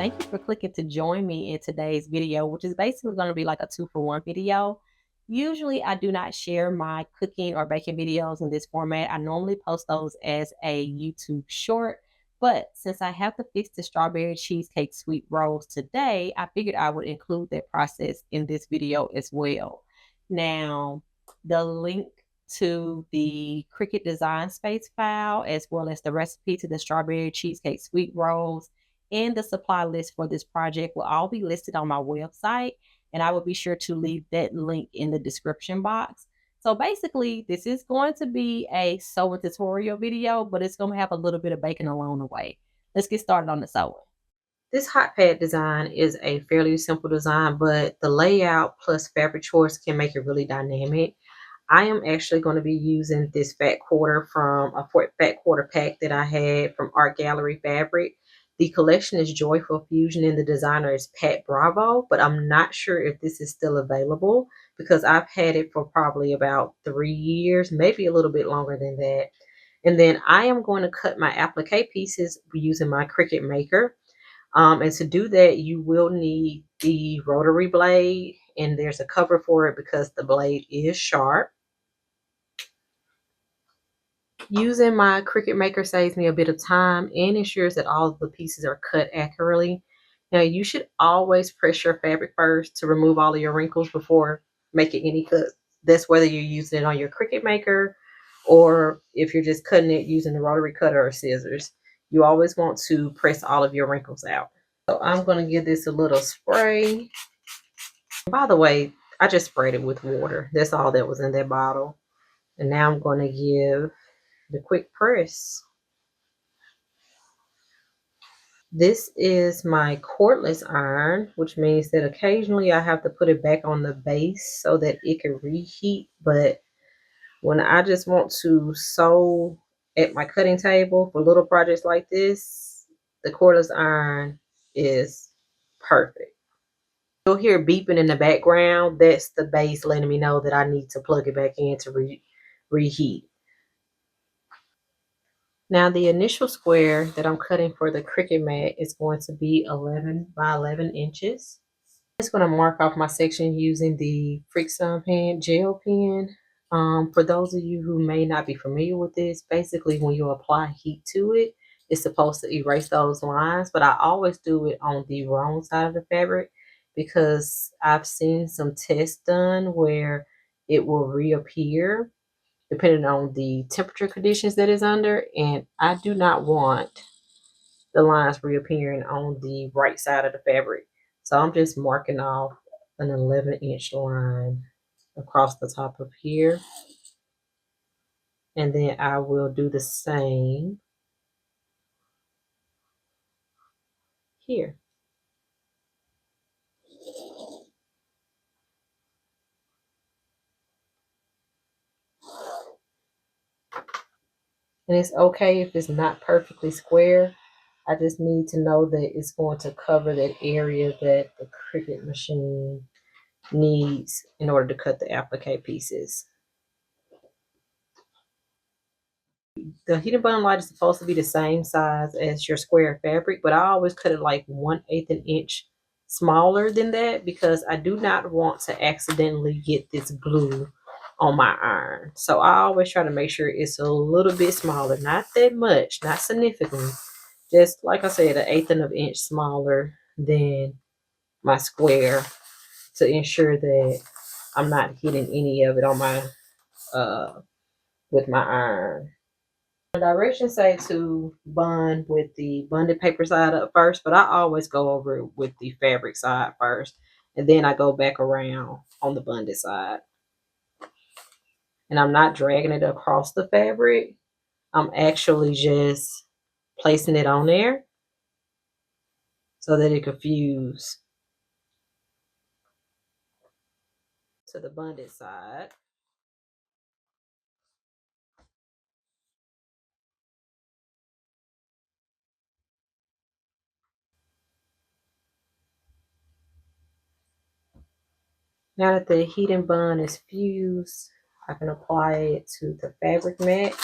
thank you for clicking to join me in today's video, which is basically going to be like a 2-for-1 video. Usually I do not share my cooking or baking videos in this format. I normally post those as a YouTube short, but since I have to fix the strawberry cheesecake sweet rolls today, I figured I would include that process in this video as well. Now, the link to the Cricut design space file, as well as the recipe to the strawberry cheesecake sweet rolls, and the supply list for this project will all be listed on my website, and I will be sure to leave that link in the description box. So basically, this is going to be a sewing tutorial video, but it's going to have a little bit of baking along the way. Let's get started on the sewing. This hot pad design is a fairly simple design, but the layout plus fabric choice can make it really dynamic. I am actually going to be using this fat quarter from a fat quarter pack that I had from Art Gallery Fabric. The collection is Joyful Fusion and the designer is Pat Bravo, but I'm not sure if this is still available because I've had it for probably about 3 years, maybe a little bit longer than that. And then I am going to cut my applique pieces using my Cricut Maker. And to do that, you will need the rotary blade, and there's a cover for it because the blade is sharp. Using my Cricut Maker saves me a bit of time and ensures that all of the pieces are cut accurately. Now, you should always press your fabric first to remove all of your wrinkles before making any cuts. That's whether you're using it on your Cricut Maker or if you're just cutting it using the rotary cutter or scissors. You always want to press all of your wrinkles out. So I'm going to give this a little spray. By the way, I just sprayed it with water. That's all that was in that bottle. And now I'm going to give the quick press. This is my cordless iron, which means that occasionally I have to put it back on the base so that it can reheat. But when I just want to sew at my cutting table for little projects like this, the cordless iron is perfect. You'll hear beeping in the background. That's the base letting me know that I need to plug it back in to reheat. Now the initial square that I'm cutting for the Cricut mat is going to be 11 by 11 inches. I'm just going to mark off my section using the Freak Sun pen, gel pen. For those of you who may not be familiar with this, basically when you apply heat to it, it's supposed to erase those lines, but I always do it on the wrong side of the fabric because I've seen some tests done where it will reappear depending on the temperature conditions that is under, and I do not want the lines reappearing on the right side of the fabric. So I'm just marking off an 11-inch line across the top of here, and then I will do the same here. And it's okay if it's not perfectly square. I just need to know that it's going to cover that area that the Cricut machine needs in order to cut the applique pieces. The heating button light is supposed to be the same size as your square fabric, but I always cut it like 1/8 an inch smaller than that because I do not want to accidentally get this glue on my iron. So I always try to make sure it's a little bit smaller, not that much, not significantly, just like I said, 1/8 of an inch smaller than my square to ensure that I'm not hitting any of it on my with my iron. The directions say to bond with the bonded paper side up first, but I always go over it with the fabric side first, and then I go back around on the bonded side. And I'm not dragging it across the fabric. I'm actually just placing it on there so that it can fuse to the bonded side. Now that the heat and bond is fused, I can apply it to the fabric mat.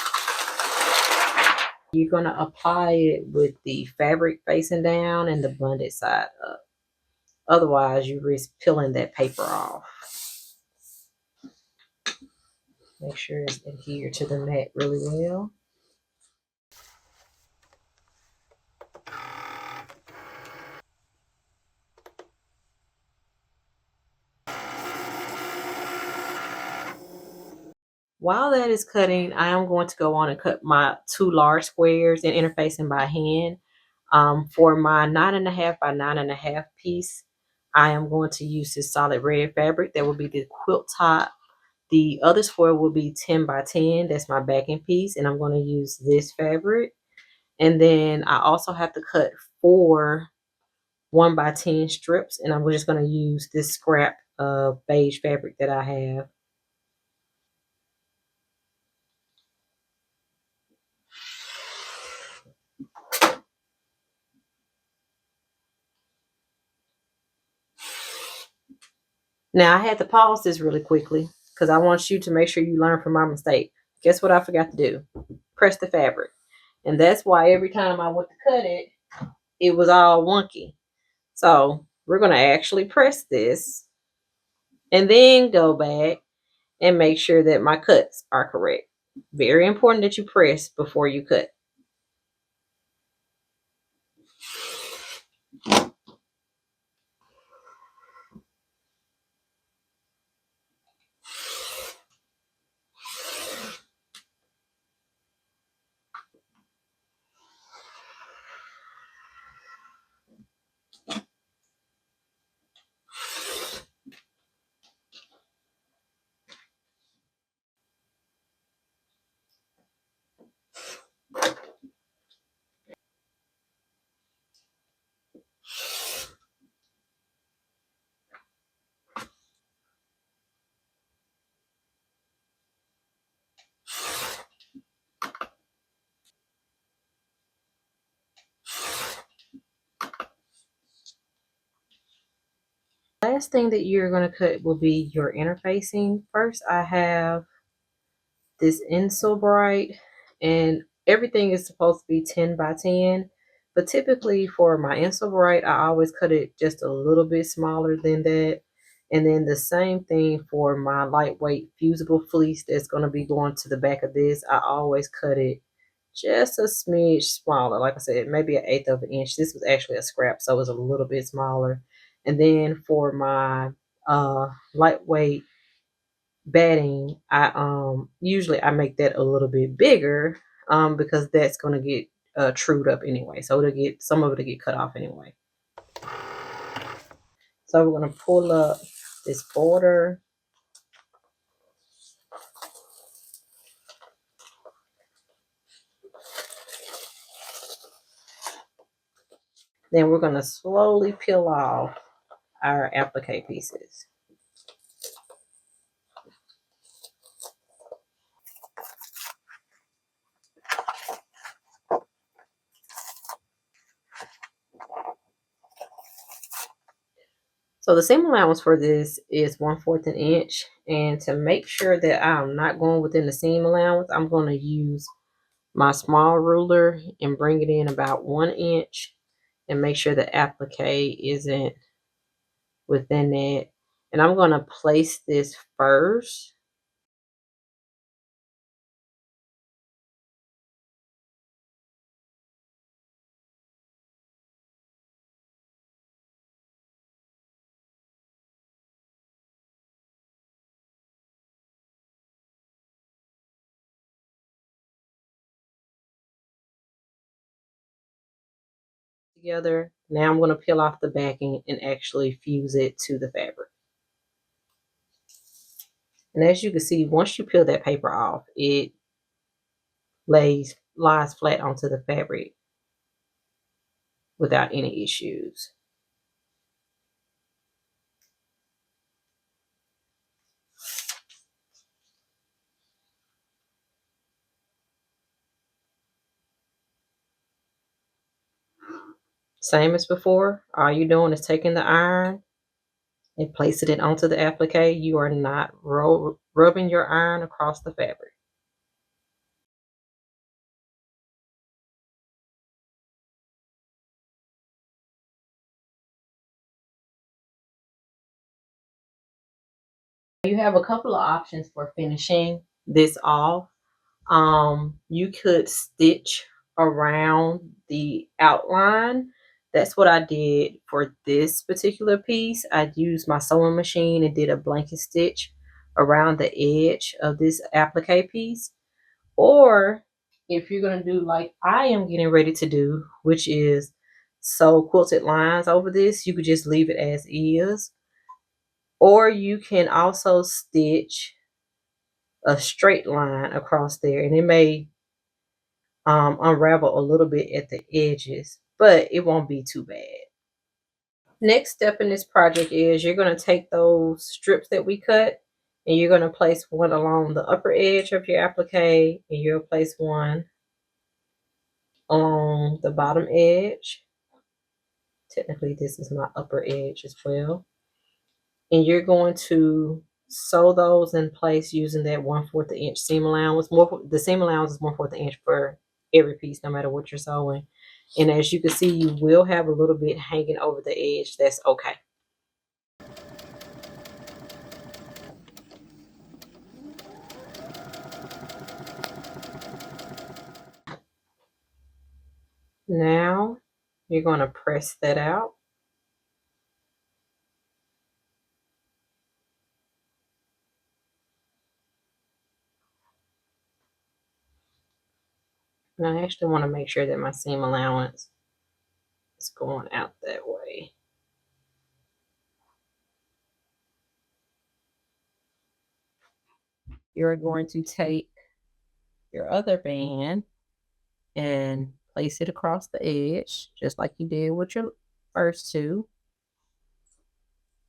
You're going to apply it with the fabric facing down and the bunded side up. Otherwise, you risk peeling that paper off. Make sure it's adhered to the mat really well. While that is cutting, I am going to go on and cut my 2 large squares and interfacing by hand. For my 9.5 by 9.5 piece, I am going to use this solid red fabric. That will be the quilt top. The other square will be 10 by 10. That's my backing piece, and I'm going to use this fabric. And then I also have to cut 4 1 by 10 strips, and I'm just going to use this scrap of beige fabric that I have. Now, I had to pause this really quickly because I want you to make sure you learn from my mistake. Guess what I forgot to do? Press the fabric. And that's why every time I went to cut it, it was all wonky. So we're going to actually press this and then go back and make sure that my cuts are correct. Very important that you press before you cut. Last thing that you're going to cut will be your interfacing. First, I have this insole bright, and everything is supposed to be 10 by 10, but typically for my insole bright, I always cut it just a little bit smaller than that. And then the same thing for my lightweight fusible fleece that's going to be going to the back of this. I always cut it just a smidge smaller. Like I said, maybe an eighth of an inch. This was actually a scrap, so it was a little bit smaller. And then for my lightweight batting, I usually I make that a little bit bigger because that's gonna get trued up anyway. So it'll get some of it'll get cut off anyway. So we're gonna pull up this border. Then we're gonna slowly peel off our applique pieces. So the seam allowance for this is 1/4 an inch. And to make sure that I'm not going within the seam allowance, I'm going to use my small ruler and bring it in about 1 inch and make sure the applique isn't within it. And I'm going to place this first. Together. Now I'm going to peel off the backing and actually fuse it to the fabric. And as you can see, once you peel that paper off, it lies flat onto the fabric without any issues. Same as before, all you're doing is taking the iron and placing it onto the applique. You are not rubbing your iron across the fabric. You have a couple of options for finishing this off. You could stitch around the outline. That's what I did for this particular piece. I used my sewing machine and did a blanket stitch around the edge of this applique piece. Or if you're going to do like I am getting ready to do, which is sew quilted lines over this, you could just leave it as is. Or you can also stitch a straight line across there, and it may unravel a little bit at the edges, but it won't be too bad. Next step in this project is you're going to take those strips that we cut and you're going to place one along the upper edge of your applique, and you'll place one on the bottom edge. Technically this is my upper edge as well, and you're going to sew those in place using that 1/4 inch seam allowance. The seam allowance is 1/4 inch for every piece, no matter what you're sewing. And as you can see, you will have a little bit hanging over the edge. That's okay. Now you're going to press that out. And I actually want to make sure that my seam allowance is going out that way. You're going to take your other band and place it across the edge, just like you did with your first two.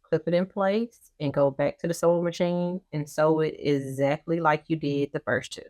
Clip it in place and go back to the sewing machine and sew it exactly like you did the first two.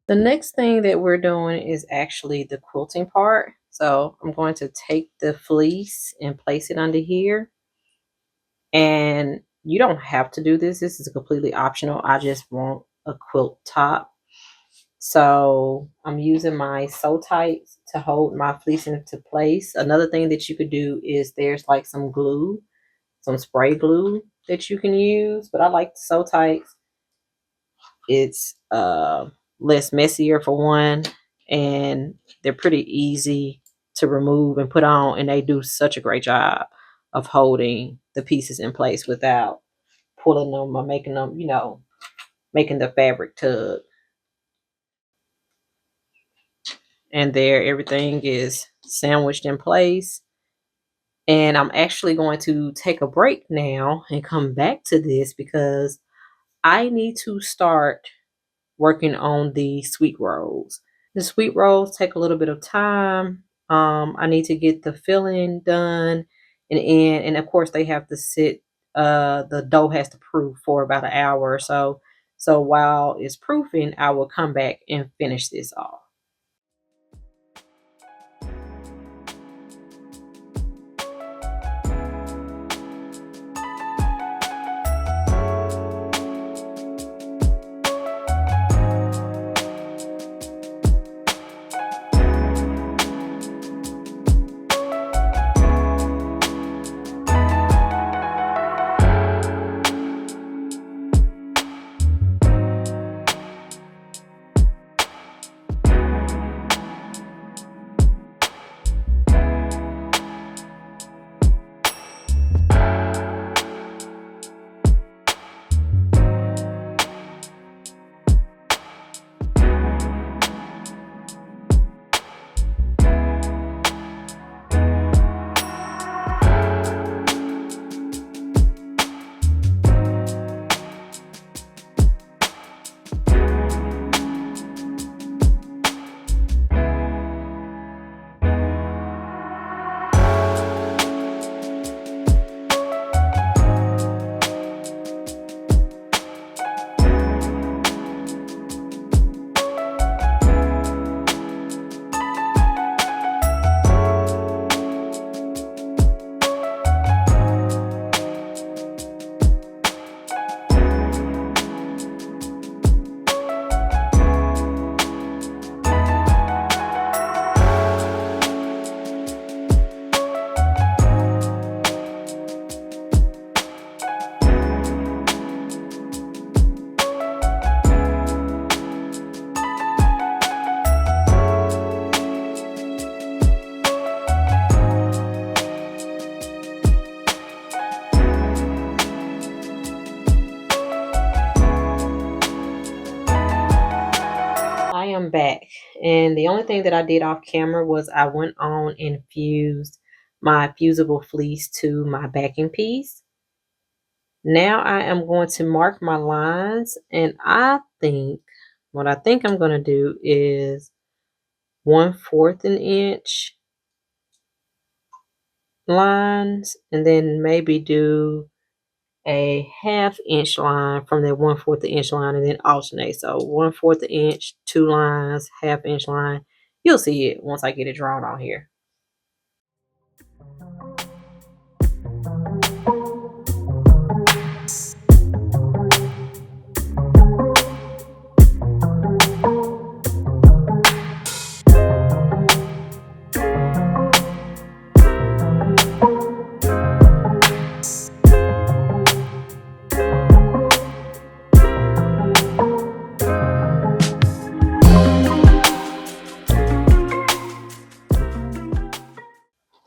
The next thing that we're doing is actually the quilting part. So I'm going to take the fleece and place it under here. And you don't have to do this. This is completely optional. I just want a quilt top. So I'm using my sew tights to hold my fleece into place. Another thing that you could do is there's like some glue, some spray glue that you can use. But I like the sew tights. It's less messier for one, and they're pretty easy to remove and put on, and they do such a great job of holding the pieces in place without pulling them or making them, making the fabric tug. And there, everything is sandwiched in place. And I'm actually going to take a break now and come back to this because I need to start working on the sweet rolls. The sweet rolls take a little bit of time. I need to get the filling done and of course they have to sit, the dough has to proof for about an hour or so. So while it's proofing, I will come back and finish this off. am back, and the only thing that I did off camera was I went on and fused my fusible fleece to my backing piece. Now I am going to mark my lines, and what I think I'm going to do is 1/4 an inch lines, and then maybe do a 1/2 inch line from that 1/4 inch line, and then alternate. So 1/4 inch, 2 lines, 1/2 inch line. You'll see it once I get it drawn on here.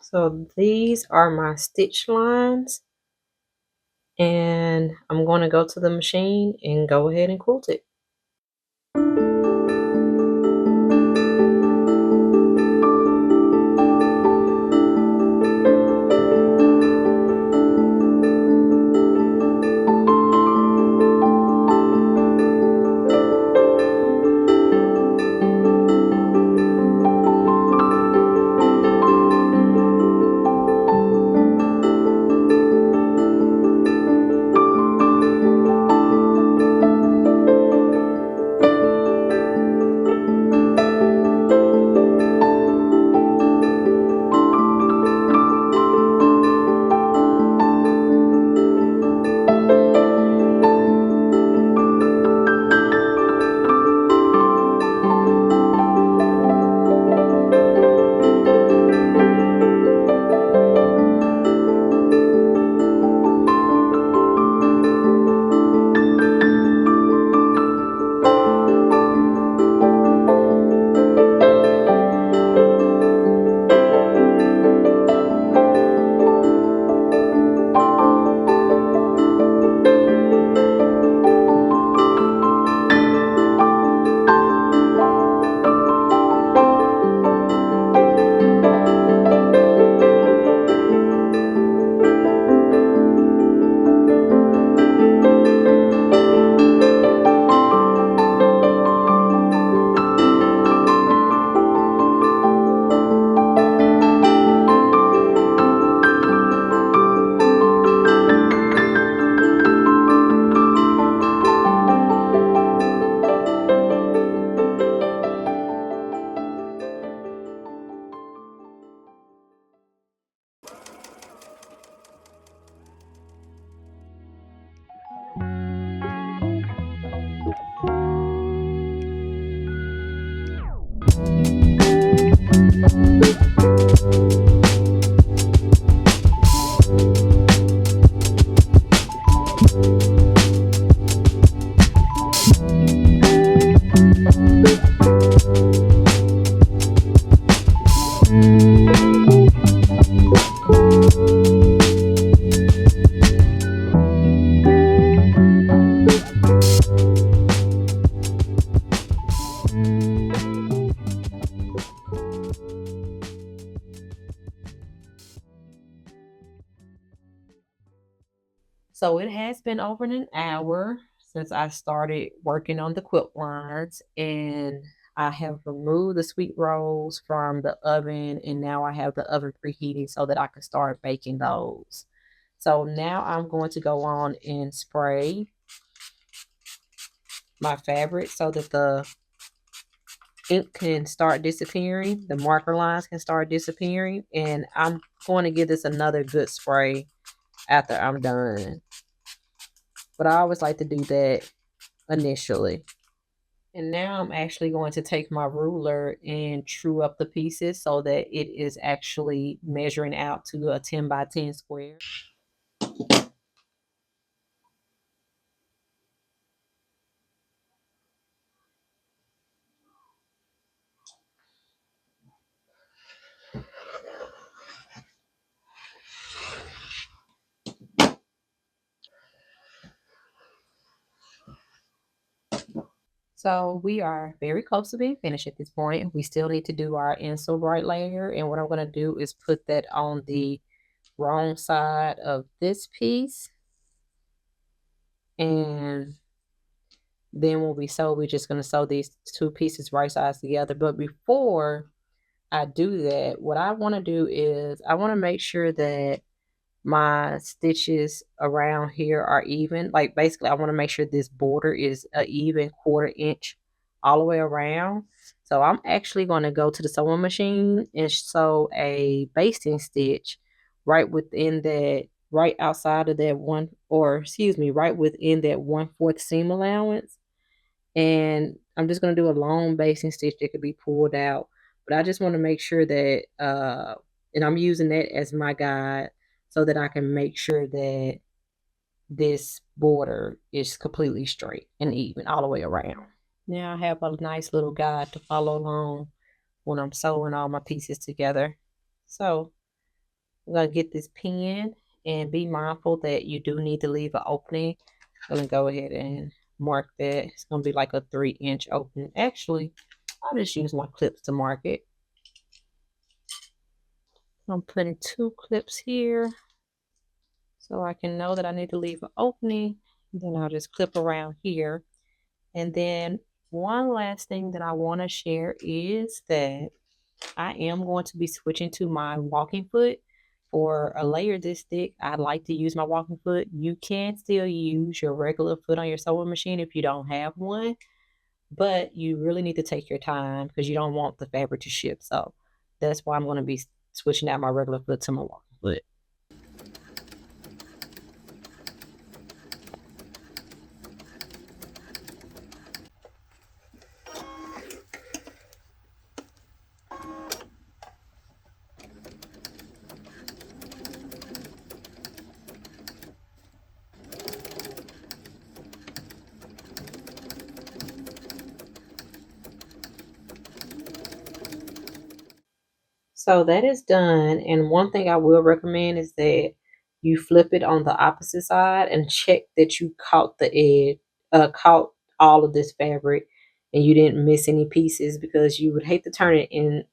So these are my stitch lines, and I'm going to go to the machine and go ahead and quilt it. So it has been over an hour since I started working on the quilt liners, and I have removed the sweet rolls from the oven, and now I have the oven preheating so that I can start baking those. So now I'm going to go on and spray my fabric so that the ink can start disappearing, the marker lines can start disappearing, and I'm going to give this another good spray after I'm done. But I always like to do that initially. And now I'm actually going to take my ruler and true up the pieces so that it is actually measuring out to a 10 by 10 square. So we are very close to being finished at this point. We still need to do our insole bright layer. And what I'm going to do is put that on the wrong side of this piece. And then when we sew, we're just going to sew these two pieces right sides together. But before I do that, what I want to do is I want to make sure that my stitches around here are even. Like basically I want to make sure this border is an even 1/4 inch all the way around. So I'm actually going to go to the sewing machine and sew a basting stitch right within that, right outside of that one, or excuse me, right within that 1/4 seam allowance. And I'm just going to do a long basting stitch that could be pulled out. But I just want to make sure that and I'm using that as my guide so that I can make sure that this border is completely straight and even all the way around. Now I have a nice little guide to follow along when I'm sewing all my pieces together. So I'm going to get this pen, and be mindful that you do need to leave an opening. I'm going to go ahead and mark that. It's going to be like a 3-inch opening. Actually, I'll just use my clips to mark it. I'm putting 2 clips here so I can know that I need to leave an opening. Then I'll just clip around here. And then one last thing that I want to share is that I am going to be switching to my walking foot. For a layer this thick, I like to use my walking foot. You can still use your regular foot on your sewing machine if you don't have one, but you really need to take your time because you don't want the fabric to ship. So that's why I'm going to be switching out my regular foot to my walking foot. So that is done. And one thing I will recommend is that you flip it on the opposite side and check that you caught the edge, caught all of this fabric and you didn't miss any pieces, because you would hate to turn it in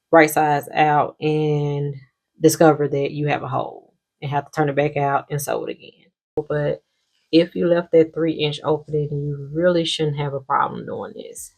right sides out and discover that you have a hole and have to turn it back out and sew it again. But if you left that 3-inch opening, you really shouldn't have a problem doing this.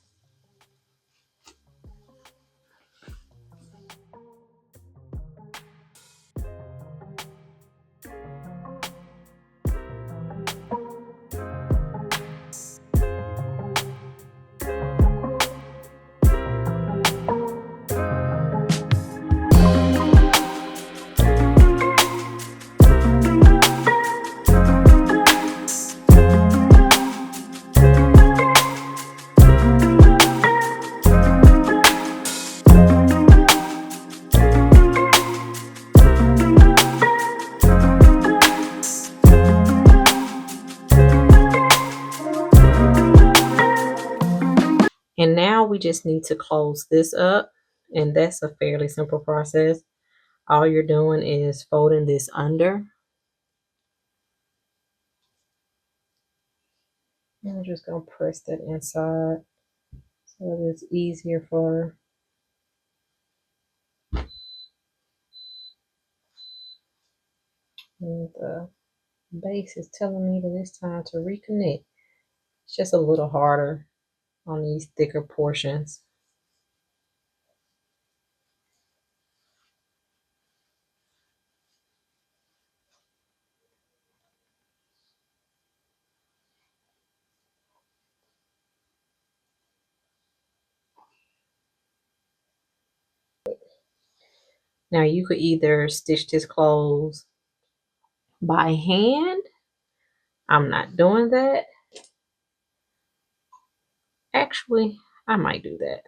And now we just need to close this up, and that's a fairly simple process. All you're doing is folding this under. And I'm just going to press that inside so that it's easier for the base is telling me that it's time to reconnect. It's just a little harder on these thicker portions. Now you could either stitch this close by hand. I'm not doing that. Actually, I might do that.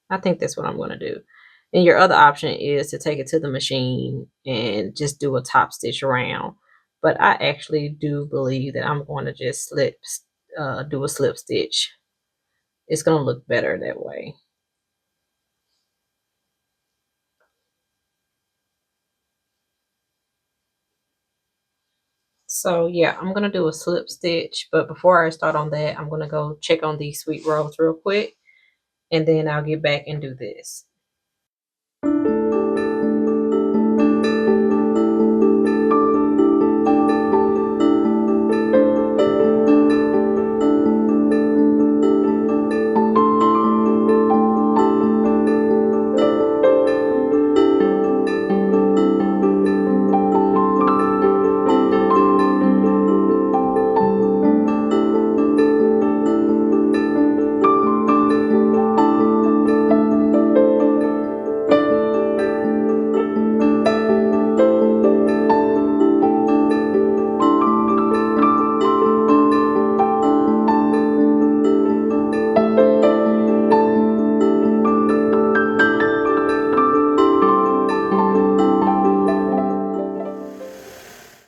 I think that's what I'm going to do. And your other option is to take it to the machine and just do a top stitch around. But I actually do believe that I'm going to just do a slip stitch. It's going to look better that way. So yeah, I'm gonna do a slip stitch, but before I start on that, I'm gonna go check on these sweet rolls real quick, and then I'll get back and do this.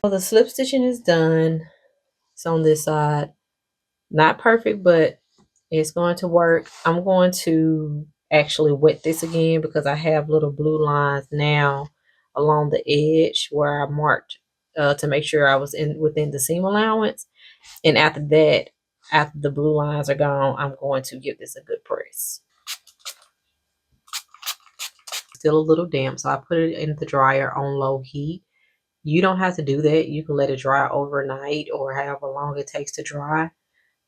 Well, the slip stitching is done. It's on this side. Not perfect, but it's going to work. I'm going to actually wet this again because I have little blue lines now along the edge where I marked to make sure I was within the seam allowance. And after that, after the blue lines are gone, I'm going to give this a good press. Still a little damp, so I put it in the dryer on low heat. You don't have to do that. You can let it dry overnight or however long it takes to dry.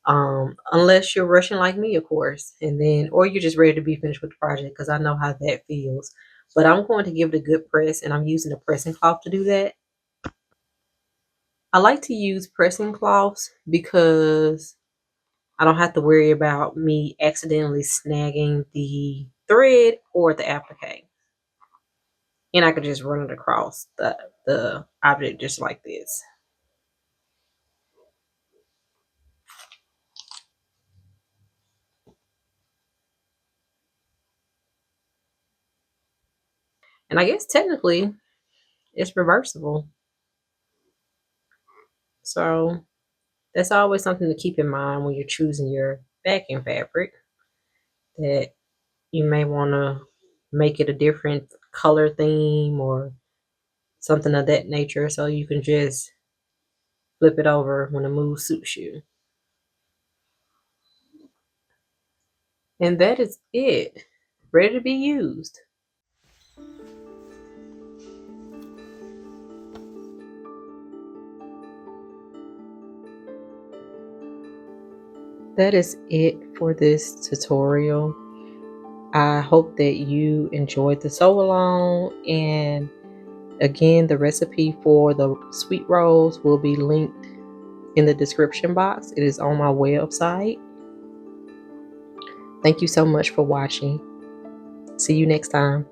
Unless you're rushing like me, of course, and then, or you're just ready to be finished with the project, because I know how that feels. But I'm going to give it a good press, and I'm using a pressing cloth to do that. I like to use pressing cloths because I don't have to worry about me accidentally snagging the thread or the applique. And I could just run it across the object just like this. And I guess technically it's reversible. So that's always something to keep in mind when you're choosing your backing fabric, that you may want to make it a different color theme or something of that nature, so you can just flip it over when the mood suits you. And that is it. Ready to be used. That is it for this tutorial. I hope that you enjoyed the sew along, and again, the recipe for the sweet rolls will be linked in the description box. It is on my website. Thank you so much for watching. See you next time.